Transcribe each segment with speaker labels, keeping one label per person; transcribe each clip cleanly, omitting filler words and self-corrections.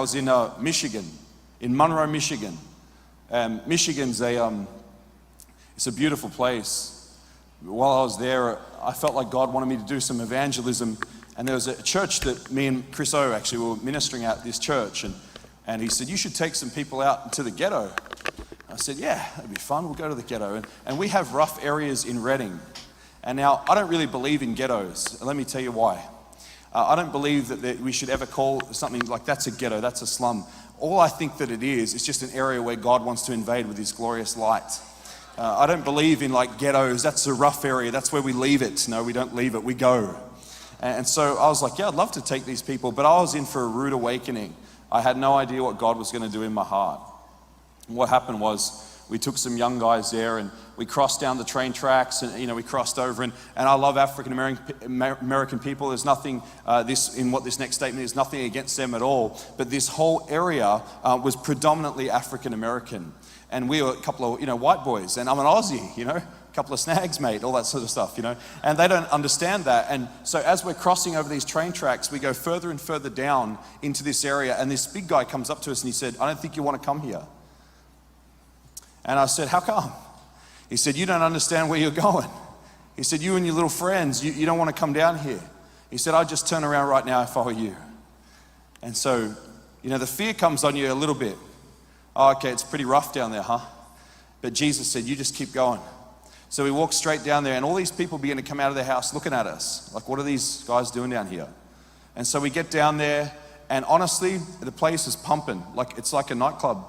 Speaker 1: was in Michigan, in Monroe, Michigan. Michigan's it's a beautiful place. While I was there, I felt like God wanted me to do some evangelism. And there was a church that me and Chris O actually were ministering at, this church. And he said, you should take some people out to the ghetto. I said, yeah, that'd be fun. We'll go to the ghetto. And we have rough areas in Redding. And now, I don't really believe in ghettos. Let me tell you why. I don't believe that we should ever call something like that's a ghetto, that's a slum. All I think that it is just an area where God wants to invade with his glorious light. I don't believe in like ghettos, that's a rough area, that's where we leave it. No, we don't leave it, we go. And so I was like, yeah, I'd love to take these people, but I was in for a rude awakening. I had no idea what God was going to do in my heart. And what happened was, we took some young guys there and we crossed down the train tracks and, we crossed over and I love African American people. There's nothing, in what this next statement is, nothing against them at all. But this whole area was predominantly African American. And we were a couple of, white boys, and I'm an Aussie, a couple of snags, mate, all that sort of stuff, and they don't understand that. And so as we're crossing over these train tracks, we go further and further down into this area, and this big guy comes up to us and he said, I don't think you want to come here. And I said, how come? He said, you don't understand where you're going. He said, you and your little friends, you don't want to come down here. He said, I'd just turn around right now if I were you. And so, the fear comes on you a little bit. Oh, okay, it's pretty rough down there, huh? But Jesus said, you just keep going. So we walked straight down there and all these people began to come out of their house looking at us. Like, what are these guys doing down here? And so we get down there and honestly, the place is pumping. Like, it's like a nightclub.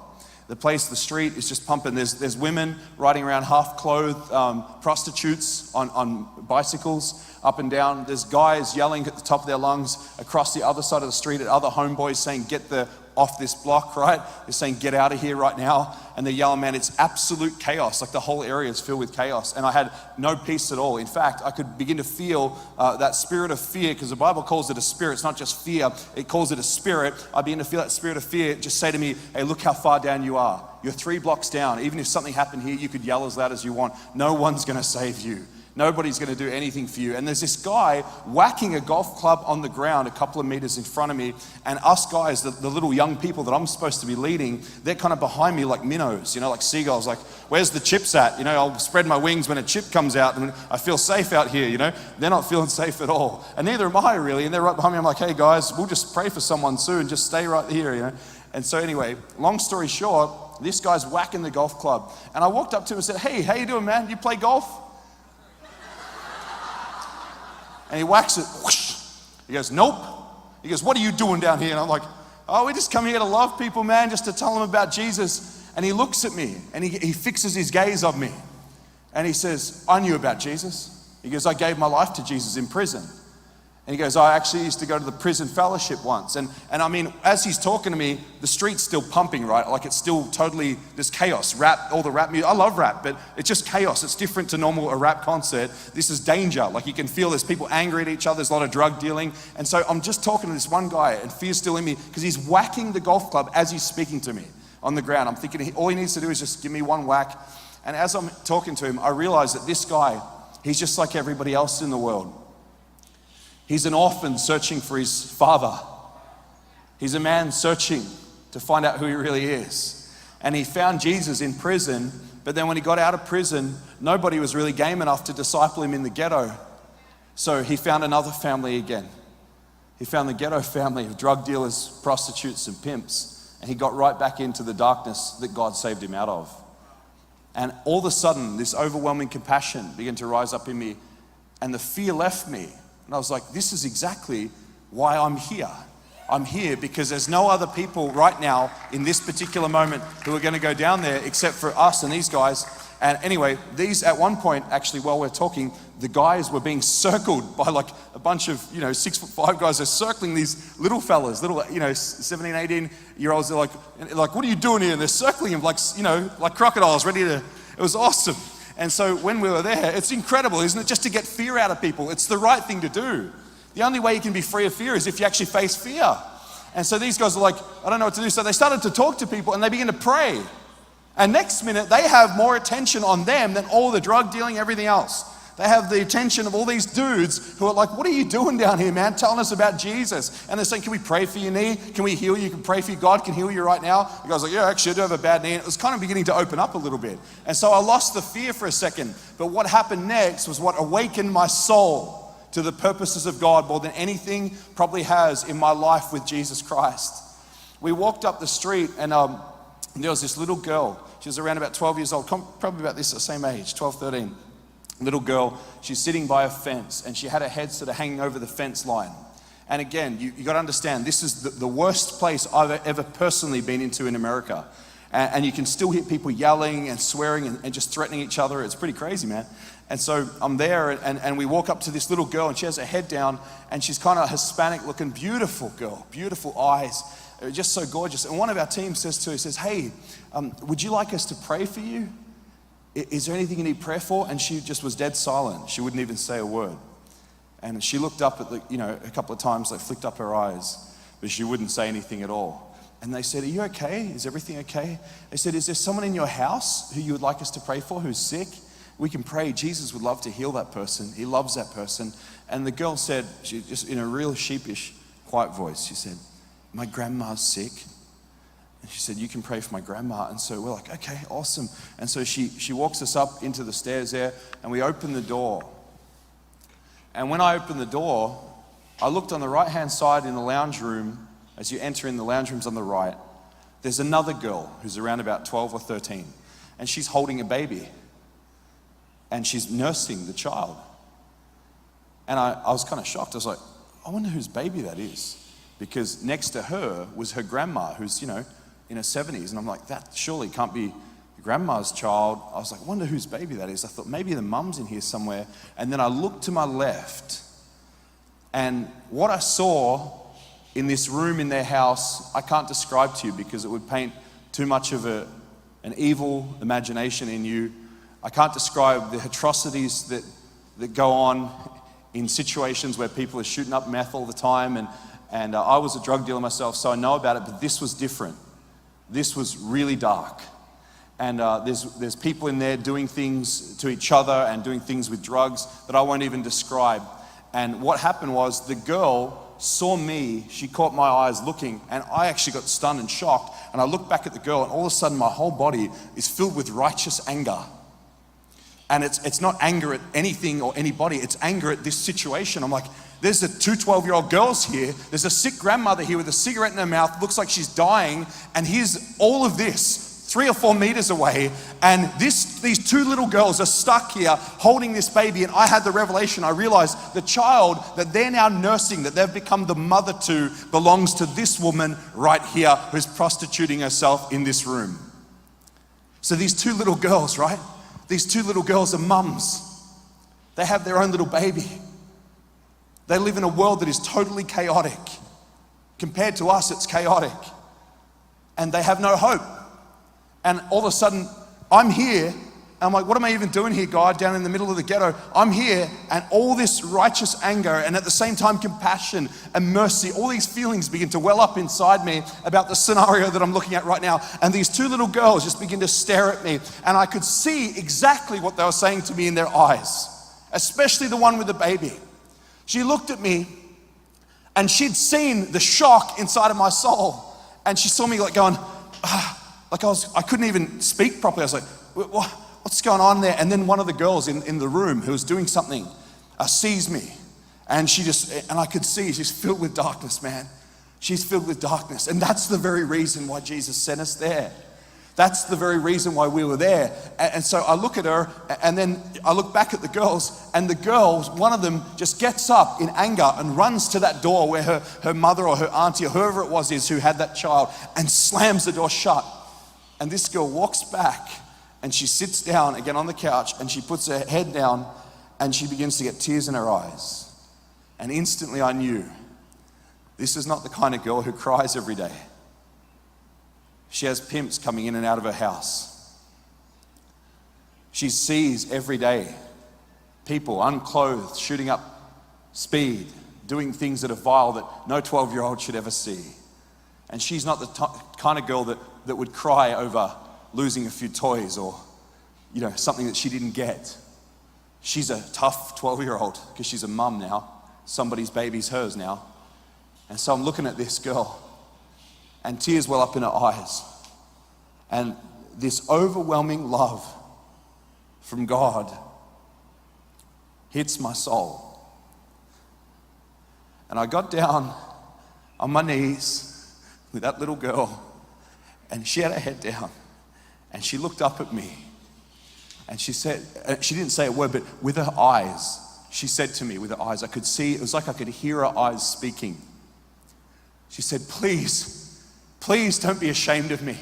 Speaker 1: The street is just pumping. There's women riding around half-clothed, prostitutes on bicycles up and down. There's guys yelling at the top of their lungs across the other side of the street at other homeboys saying, get off this block, right? They're saying, get out of here right now. And they're yelling, man, it's absolute chaos. Like the whole area is filled with chaos. And I had no peace at all. In fact, I could begin to feel that spirit of fear, because the Bible calls it a spirit. It's not just fear, it calls it a spirit. I began to feel that spirit of fear just say to me, hey, look how far down you are. You're 3 blocks down. Even if something happened here, you could yell as loud as you want. No one's going to save you. Nobody's going to do anything for you. And there's this guy whacking a golf club on the ground a couple of meters in front of me. And us guys, the little young people that I'm supposed to be leading, they're kind of behind me like minnows, like seagulls. Like, where's the chips at? I'll spread my wings when a chip comes out and I feel safe out here, They're not feeling safe at all. And neither am I really. And they're right behind me. I'm like, hey guys, we'll just pray for someone soon. Just stay right here, And so anyway, long story short, this guy's whacking the golf club. And I walked up to him and said, hey, how you doing, man? You play golf? And he whacks it. Whoosh. He goes, nope. He goes, what are you doing down here? And I'm like, oh, we just come here to love people, man, just to tell them about Jesus. And he looks at me and he fixes his gaze on me. And he says, I knew about Jesus. He goes, I gave my life to Jesus in prison. And he goes, I actually used to go to the prison fellowship once. And I mean, as he's talking to me, the street's still pumping, right? Like it's still totally, there's chaos, rap, all the rap music. I love rap, but it's just chaos. It's different to normal a rap concert. This is danger. Like you can feel there's people angry at each other. There's a lot of drug dealing. And so I'm just talking to this one guy and fear's still in me because he's whacking the golf club as he's speaking to me on the ground. I'm thinking all he needs to do is just give me one whack. And as I'm talking to him, I realize that this guy, he's just like everybody else in the world. He's an orphan searching for his father. He's a man searching to find out who he really is. And he found Jesus in prison, but then when he got out of prison, nobody was really game enough to disciple him in the ghetto. So he found another family again. He found the ghetto family of drug dealers, prostitutes, and pimps. And he got right back into the darkness that God saved him out of. And all of a sudden, this overwhelming compassion began to rise up in me, and the fear left me. And I was like, this is exactly why I'm here. I'm here because there's no other people right now in this particular moment who are going to go down there except for us and these guys. And anyway, these at one point, actually, while we're talking, the guys were being circled by like a bunch of, 6'5" guys. They're circling these little fellas, 17, 18-year-olds. They're like, what are you doing here? And they're circling him like crocodiles ready to, it was awesome. And so when we were there, it's incredible, isn't it? Just to get fear out of people. It's the right thing to do. The only way you can be free of fear is if you actually face fear. And so these guys are like, I don't know what to do. So they started to talk to people and they began to pray. And next minute, they have more attention on them than all the drug dealing, everything else. They have the attention of all these dudes who are like, what are you doing down here, man? Telling us about Jesus. And they're saying, can we pray for your knee? Can we heal you? Can pray for you? God can heal you right now. The guy's like, yeah, actually, I do have a bad knee. And it was kind of beginning to open up a little bit. And so I lost the fear for a second. But what happened next was what awakened my soul to the purposes of God more than anything probably has in my life with Jesus Christ. We walked up the street and there was this little girl. She was around about 12 years old, probably about this same age, 12, 13. Little girl, she's sitting by a fence and she had her head sort of hanging over the fence line. And again, you got to understand, this is the worst place I've ever personally been into in America. And you can still hear people yelling and swearing and just threatening each other. It's pretty crazy, man. And so I'm there and we walk up to this little girl and she has her head down and she's kind of Hispanic looking, beautiful girl, beautiful eyes, just so gorgeous. And one of our team says to her, he says, hey, would you like us to pray for you? Is there anything you need prayer for? And she just was dead silent. She wouldn't even say a word. And she looked up at a couple of times, like flicked up her eyes, but she wouldn't say anything at all. And they said, are you okay? Is everything okay? They said, is there someone in your house who you would like us to pray for who's sick? We can pray. Jesus would love to heal that person. He loves that person. And the girl said, she just in a real sheepish, quiet voice, she said, my grandma's sick. And she said, you can pray for my grandma. And so we're like, okay, awesome. And so she walks us up into the stairs there and we open the door. And when I opened the door, I looked on the right-hand side in the lounge room. As you enter in, the lounge room's on the right. There's another girl who's around about 12 or 13. And she's holding a baby. And she's nursing the child. And I was kind of shocked. I was like, I wonder whose baby that is. Because next to her was her grandma who's, in her 70s, and I'm like, that surely can't be grandma's child. I was like, I wonder whose baby that is. I thought maybe the mum's in here somewhere. And then I looked to my left, and what I saw in this room in their house, I can't describe to you because it would paint too much of an evil imagination in you. I can't describe the atrocities that go on in situations where people are shooting up meth all the time, and I was a drug dealer myself, so I know about it, but this was different. This was really dark. And there's people in there doing things to each other and doing things with drugs that I won't even describe. And what happened was the girl saw me, she caught my eyes looking, and I actually got stunned and shocked. And I looked back at the girl, and all of a sudden my whole body is filled with righteous anger. And it's not anger at anything or anybody, it's anger at this situation. I'm like, there's the two 12-year-old girls here. There's a sick grandmother here with a cigarette in her mouth, looks like she's dying. And here's all of this, 3 or 4 meters away. And these two little girls are stuck here holding this baby. And I had the revelation. I realized the child that they're now nursing, that they've become the mother to, belongs to this woman right here who's prostituting herself in this room. So these two little girls, right? These two little girls are mums. They have their own little baby. They live in a world that is totally chaotic. Compared to us, it's chaotic. And they have no hope. And all of a sudden, I'm here, and I'm like, what am I even doing here, God, down in the middle of the ghetto? I'm here, and all this righteous anger, and at the same time, compassion and mercy, all these feelings begin to well up inside me about the scenario that I'm looking at right now. And these two little girls just begin to stare at me, and I could see exactly what they were saying to me in their eyes, especially the one with the baby. She looked at me and she'd seen the shock inside of my soul. And she saw me like going, I couldn't even speak properly. I was like, what's going on there? And then one of the girls in the room who was doing something sees me. And and I could see she's filled with darkness, man. She's filled with darkness. And that's the very reason why Jesus sent us there. That's the very reason why we were there. And so I look at her, and then I look back at the girls, and the girls, one of them just gets up in anger and runs to that door where her mother or her auntie or whoever it was is who had that child, and slams the door shut. And this girl walks back, and she sits down again on the couch, and she puts her head down, and she begins to get tears in her eyes. And instantly I knew, this is not the kind of girl who cries every day. She has pimps coming in and out of her house. She sees every day people unclothed, shooting up speed, doing things that are vile that no 12-year-old should ever see. And she's not the kind of girl that would cry over losing a few toys or, something that she didn't get. she's a tough 12-year-old because she's a mum now. Somebody's baby's hers now. And so I'm looking at this girl and tears well up in her eyes. And this overwhelming love from God hits my soul. And I got down on my knees with that little girl, and she had her head down, and she looked up at me, and she said, she didn't say a word, but with her eyes, she said to me with her eyes, I could see, it was like I could hear her eyes speaking. She said, please don't be ashamed of me.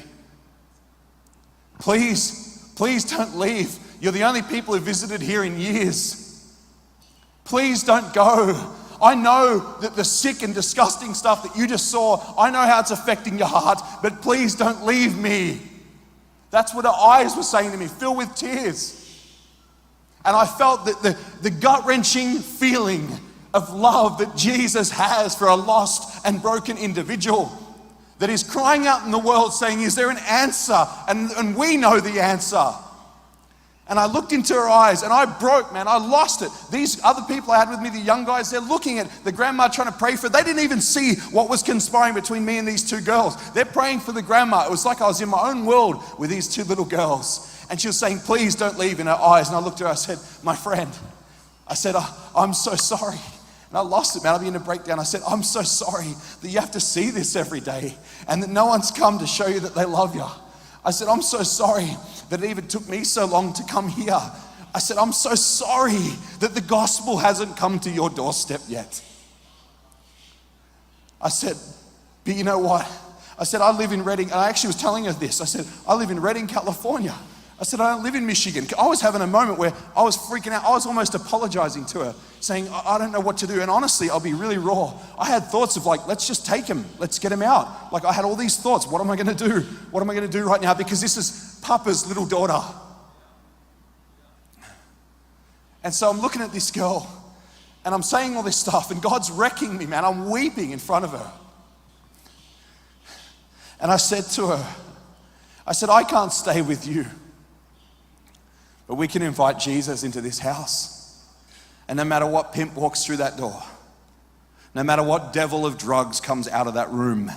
Speaker 1: Please don't leave. You're the only people who visited here in years. Please don't go. I know that the sick and disgusting stuff that you just saw, I know how it's affecting your heart, but please don't leave me. That's what her eyes were saying to me, filled with tears. And I felt that the gut-wrenching feeling of love that Jesus has for a lost and broken individual that is crying out in the world saying, is there an answer? And we know the answer. And I looked into her eyes and I broke, man. I lost it. These other people I had with me, the young guys, they're looking at the grandma trying to pray for her. They didn't even see what was conspiring between me and these two girls. They're praying for the grandma. It was like I was in my own world with these two little girls. And she was saying, please don't leave, in her eyes. And I looked at her, I said, my friend, I said, I'm so sorry. And I lost it, man. I began to break down. I said, I'm so sorry that you have to see this every day and that no one's come to show you that they love you. I said, I'm so sorry that it even took me so long to come here. I said, I'm so sorry that the gospel hasn't come to your doorstep yet. I said, but you know what? I said, I live in Redding. And I actually was telling her this. I said, I live in Redding, California. I said, I don't live in Michigan. I was having a moment where I was freaking out. I was almost apologizing to her, saying, I don't know what to do. And honestly, I'll be really raw. I had thoughts of like, let's just take him. Let's get him out. Like I had all these thoughts. What am I going to do? What am I going to do right now? Because this is Papa's little daughter. And so I'm looking at this girl and I'm saying all this stuff and God's wrecking me, man. I'm weeping in front of her. And I said to her, I can't stay with you. But we can invite Jesus into this house. And no matter what pimp walks through that door, no matter what devil of drugs comes out of that room,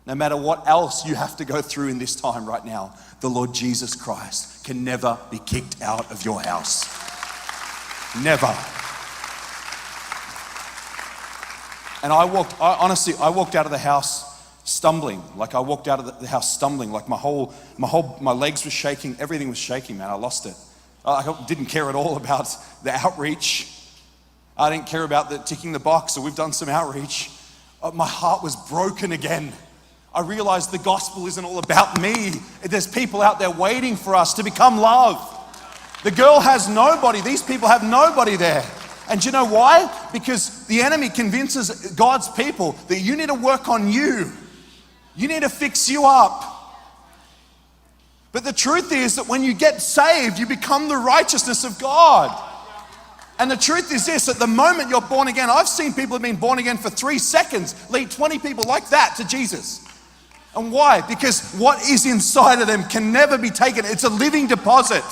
Speaker 1: no matter what else you have to go through in this time right now, the Lord Jesus Christ can never be kicked out of your house. Never. And I walked out of the house stumbling. Like I walked out of the house stumbling. Like my legs were shaking. Everything was shaking, man. I lost it. I didn't care at all about the outreach. I didn't care about the ticking the box. So we've done some outreach. My heart was broken again. I realized the gospel isn't all about me. There's people out there waiting for us to become love. The girl has nobody. These people have nobody there. And do you know why? Because the enemy convinces God's people that you need to work on you. You need to fix you up. But the truth is that when you get saved, you become the righteousness of God. And the truth is this, at the moment you're born again, I've seen people who have been born again for 3 seconds lead 20 people like that to Jesus. And why? Because what is inside of them can never be taken. It's a living deposit.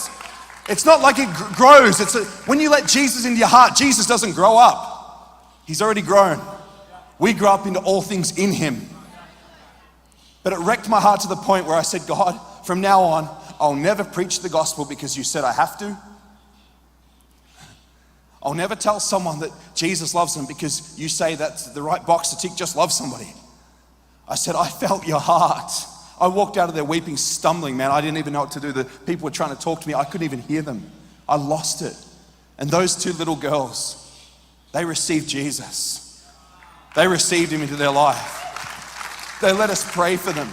Speaker 1: It's not like it grows. When you let Jesus into your heart, Jesus doesn't grow up. He's already grown. We grow up into all things in him. But it wrecked my heart to the point where I said, God, from now on, I'll never preach the gospel because you said I have to. I'll never tell someone that Jesus loves them because you say that's the right box to tick, just love somebody. I said, I felt your heart. I walked out of there weeping, stumbling, man. I didn't even know what to do. The people were trying to talk to me. I couldn't even hear them. I lost it. And those two little girls, they received Jesus. They received him into their life. They let us pray for them.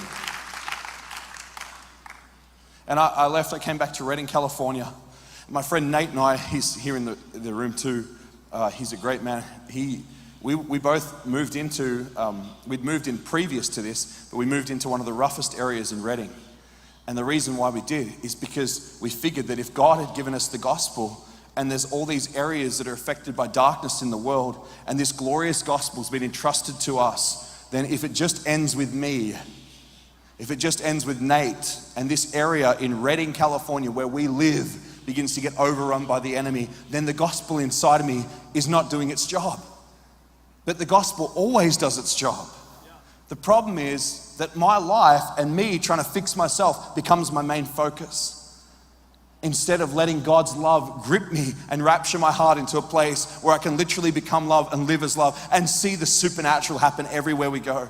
Speaker 1: And I left, I came back to Redding, California. My friend Nate and I, he's here in the room too. He's a great man. We both moved into, we'd moved in previous to this, but we moved into one of the roughest areas in Redding. And the reason why we did is because we figured that if God had given us the gospel and there's all these areas that are affected by darkness in the world and this glorious gospel's been entrusted to us, then if it just ends with me, if it just ends with Nate and this area in Redding, California where we live begins to get overrun by the enemy, then the gospel inside of me is not doing its job. But the gospel always does its job. The problem is that my life and me trying to fix myself becomes my main focus, instead of letting God's love grip me and rapture my heart into a place where I can literally become love and live as love and see the supernatural happen everywhere we go.